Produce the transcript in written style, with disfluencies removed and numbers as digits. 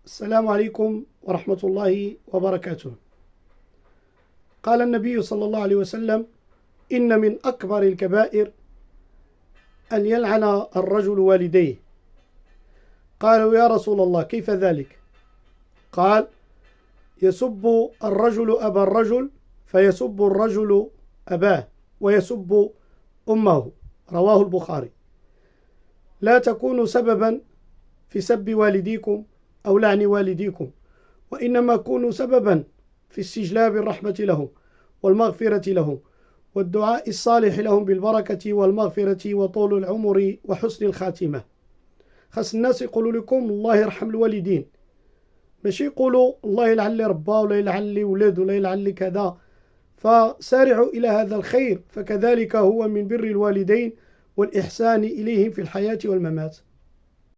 السلام عليكم ورحمة الله وبركاته. قال النبي صلى الله عليه وسلم: إن من أكبر الكبائر أن يلعن الرجل والديه. قالوا: يا رسول الله كيف ذلك؟ قال: يسب الرجل أبا الرجل فيسب الرجل أباه ويسب أمه. رواه البخاري. لا تكونوا سببا في سب والديكم أو لعن والديكم، وإنما كونوا سببا في استجلاب الرحمة لهم والمغفرة لهم والدعاء الصالح لهم بالبركة والمغفرة وطول العمر وحسن الخاتمة. خاص الناس يقولوا لكم الله يرحم الوالدين، ماشي يقولوا الله يلعن لي رباه ولا يلعن لي ولد ولا يلعن لي كذا. فسارعوا إلى هذا الخير، فكذلك هو من بر الوالدين والإحسان إليهم في الحياة والممات.